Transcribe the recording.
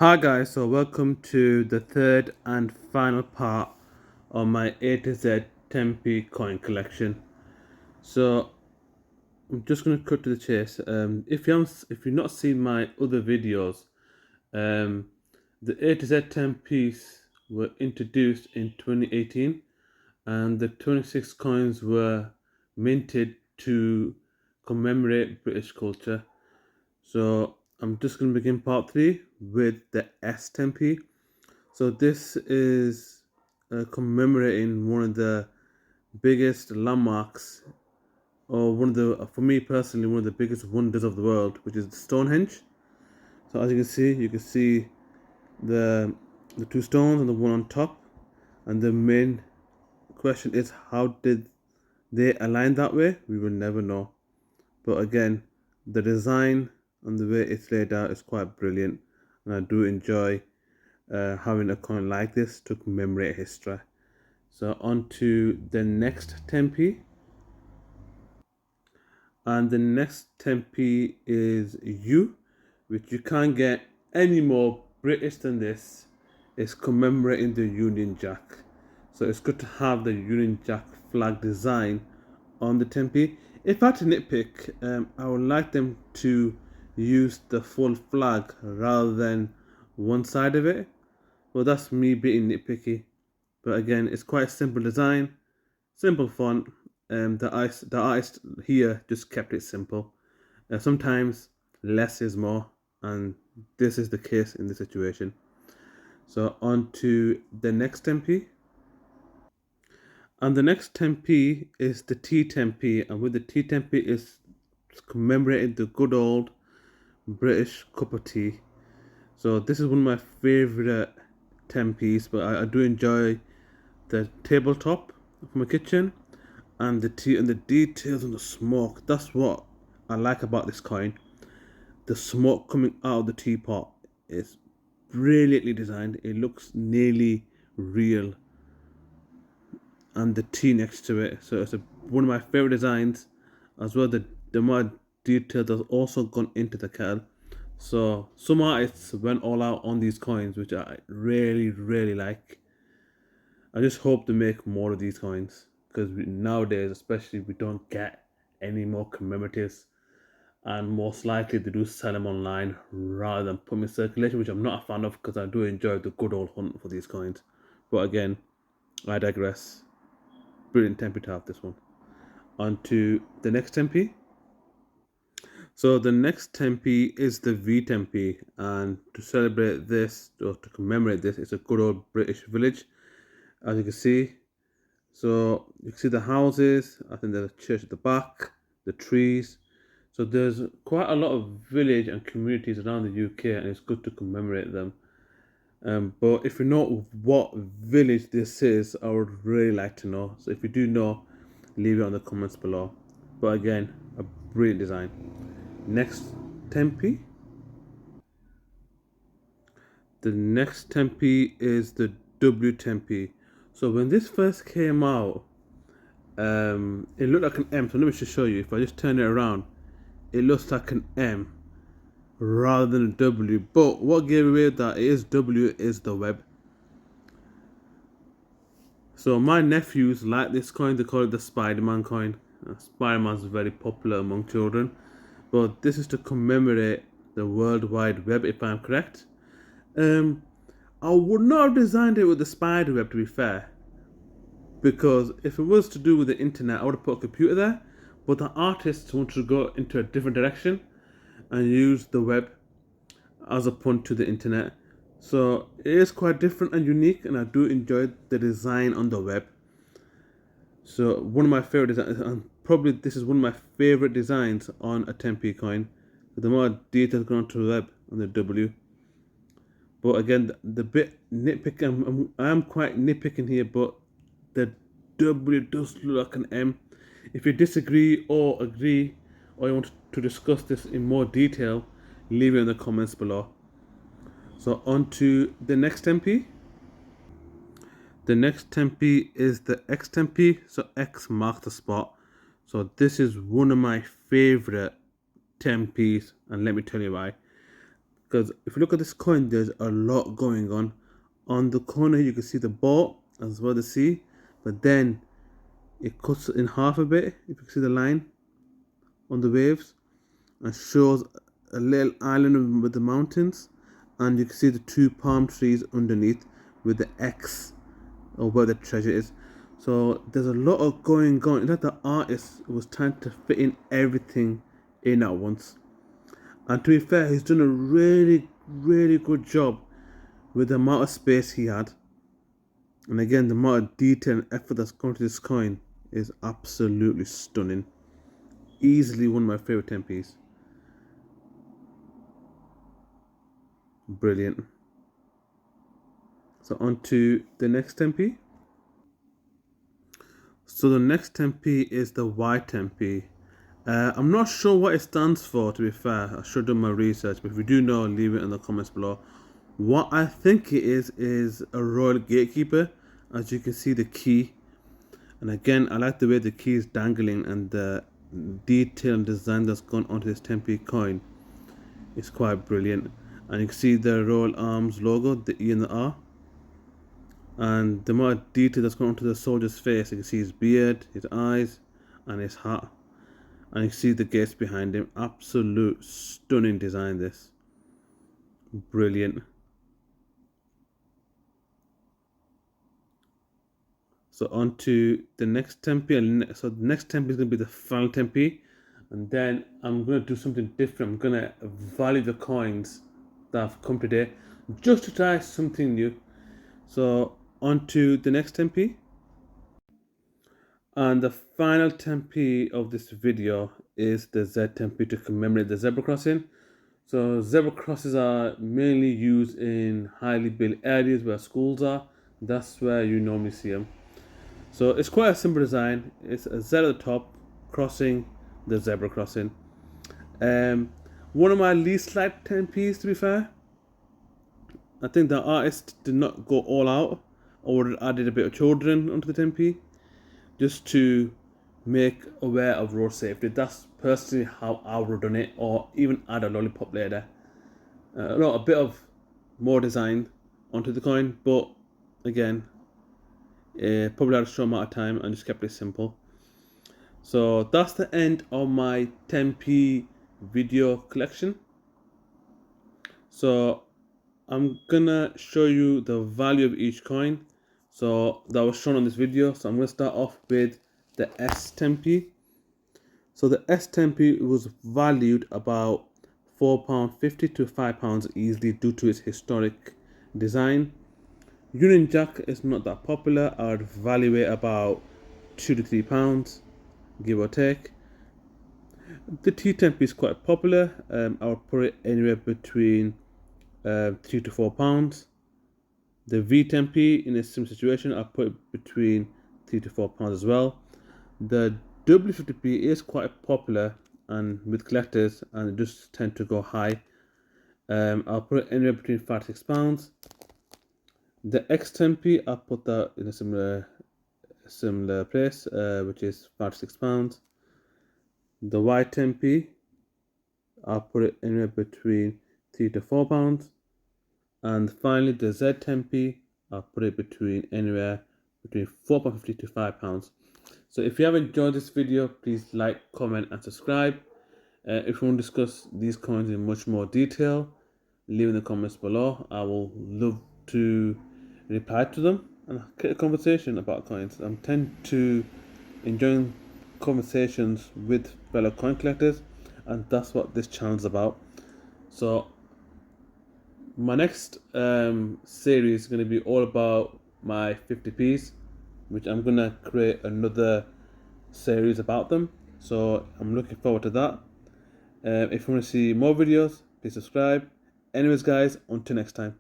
Hi guys, so welcome to the third and final part of my A to Z Tempe coin collection. So I'm just going to cut to the chase. If you've not seen my other videos, um, the A to Z Tempes were introduced in 2018, and the 26 coins were minted to commemorate British culture. So I'm just going to begin part 3 with the S Tempe. So this is commemorating one of the biggest landmarks, or one of the, for me personally, one of the biggest wonders of the world, which is Stonehenge. So as you can see the two stones and the one on top. And the main question is, how did they align that way? We will never know. But again, the design and the way it's laid out is quite brilliant, and I do enjoy having a coin like this to commemorate history. So on to the next Tempe. And the next Tempe is U, which you can't get any more British than this. It's commemorating the Union Jack. So it's good to have the Union Jack flag design on the Tempe. If I had to nitpick, I would like them to use the full flag rather than one side of it. Well, that's me being nitpicky. But again, it's quite a simple design, simple font. The artist here just kept it simple. Sometimes less is more, and this is the case in this situation. So on to the next Tempe. And the next Tempe is the Tea Tempe, and with the Tea Tempe is commemorating the good old British cup of tea. So this is one of my favorite Tempes, but I do enjoy the tabletop of my kitchen and the tea and the details and the smoke. That's what I like about this coin. The smoke coming out of the teapot is brilliantly designed. It looks nearly real, and the tea next to it. So it's one of my favorite designs, as well. The more detail that's also gone into the kettle. So some artists went all out on these coins, which I really like. I just hope to make more of these coins, because nowadays, especially, we don't get any more commemoratives, and most likely they do sell them online rather than put them in circulation, which I'm not a fan of, because I do enjoy the good old hunt for these coins. But again, I digress. Brilliant Tempe to have this one. On to the next Tempe. So the next Tempe is the V Tempe, and to celebrate this, or to commemorate this, it's a good old British village, as you can see. So you can see the houses. I think there's a church at the back, the trees. So there's quite a lot of village and communities around the UK, and it's good to commemorate them. But if you know what village this is, I would really like to know. So if you do know, leave it on the comments below. But again, a brilliant design. Next Tempe. The next Tempe is the W Tempe. So when this first came out, it looked like an M. So let me just show you. If I just turn it around, it looks like an M rather than a W. But what gave away that it is W is the web. So my nephews like this coin. They call it the Spider-Man coin. Spider-Man's very popular among children. But this is to commemorate the World Wide Web, if I'm correct. I would not have designed it with the spider web, to be fair, because if it was to do with the internet, I would have put a computer there. But the artists wanted to go into a different direction and use the web as a pun to the internet. So it is quite different and unique, and I do enjoy the design on the web. So one of my favorite designs, and probably this is one of my favorite designs on a Tempe coin. The more details gone onto the web on the W. But again, the bit nitpick, I'm quite nitpicking here, but the W does look like an M. If you disagree or agree, or you want to discuss this in more detail, leave it in the comments below. So on to the next Tempe. The next Tempe is the X Tempe. So X marks the spot. So this is one of my favorite Tempes, and let me tell you why. because if you look at this coin, there's a lot going on. On the corner you can see the boat as well as the sea, but then it cuts in half a bit, if you can see the line on the waves, and shows a little island with the mountains, and you can see the two palm trees underneath with the X or where the treasure is. So there's a lot of going on. It's like the artist was trying to fit in everything in at once. And to be fair, he's done a really, really good job with the amount of space he had. And again, the amount of detail and effort that's gone to this coin is absolutely stunning. Easily one of my favorite 10p's. Brilliant. So on to the next 10p. So the next 10p is the Y10p. I'm not sure what it stands for, to be fair. I should have done my research, but if you do know, leave it in the comments below. What I think it is a royal gatekeeper. As you can see, the key. And again, I like the way the key is dangling, and the detail and design that's gone onto this 10p coin is quite brilliant. And you can see the Royal Arms logo, the E and the R. And the more detail that's gone onto the soldier's face, you can see his beard, his eyes, and his hat. And you can see the gates behind him. Absolute stunning design, this. Brilliant. So on to the next 10p. So the next 10p is going to be the final 10p. And then I'm going to do something different. I'm going to value the coins that have come today, just to try something new. So on to the next 10p. And the final 10p of this video is the Z10p to commemorate the zebra crossing. So zebra crosses are mainly used in highly built areas where schools are. That's where you normally see them. So it's quite a simple design. It's a Z at the top, crossing the zebra crossing. One of my least liked 10p's, to be fair. I think the artist did not go all out, or added a bit of children onto the 10p, just to make aware of road safety. That's personally how I would have done it, or even add a lollipop later. A bit of more design onto the coin, but again, probably had a short amount of time and just kept it simple. So that's the end of my 10p video collection. So I'm gonna show you the value of each coin, so that was shown on this video. So I'm gonna start off with the S10p. So the S10p was valued about £4.50 to £5 easily due to its historic design. Union Jack is not that popular. I would value it about £2 to £3, give or take. The T10p is quite popular. I would put it anywhere between £3 to £4. The V10p, in a similar situation, I put it between £3 to £4 as well. The W50p is quite popular and with collectors, and it does tend to go high. I'll put it anywhere between £5 to £6. The X10p, I put that in a similar place, which is £5 to £6. The Y10p, I'll put it anywhere between £3 to £4. And finally, the Z10p, I'll put it anywhere between £4.50 to £5. So if you have enjoyed this video, please like, comment, and subscribe. If you want to discuss these coins in much more detail, leave in the comments below. I will love to reply to them and get a conversation about coins. I tend to enjoy conversations with fellow coin collectors, and that's what this channel is about. So my next series is going to be all about my 50p's, which I'm going to create another series about them. So I'm looking forward to that. If you want to see more videos, please subscribe. Anyways guys, until next time.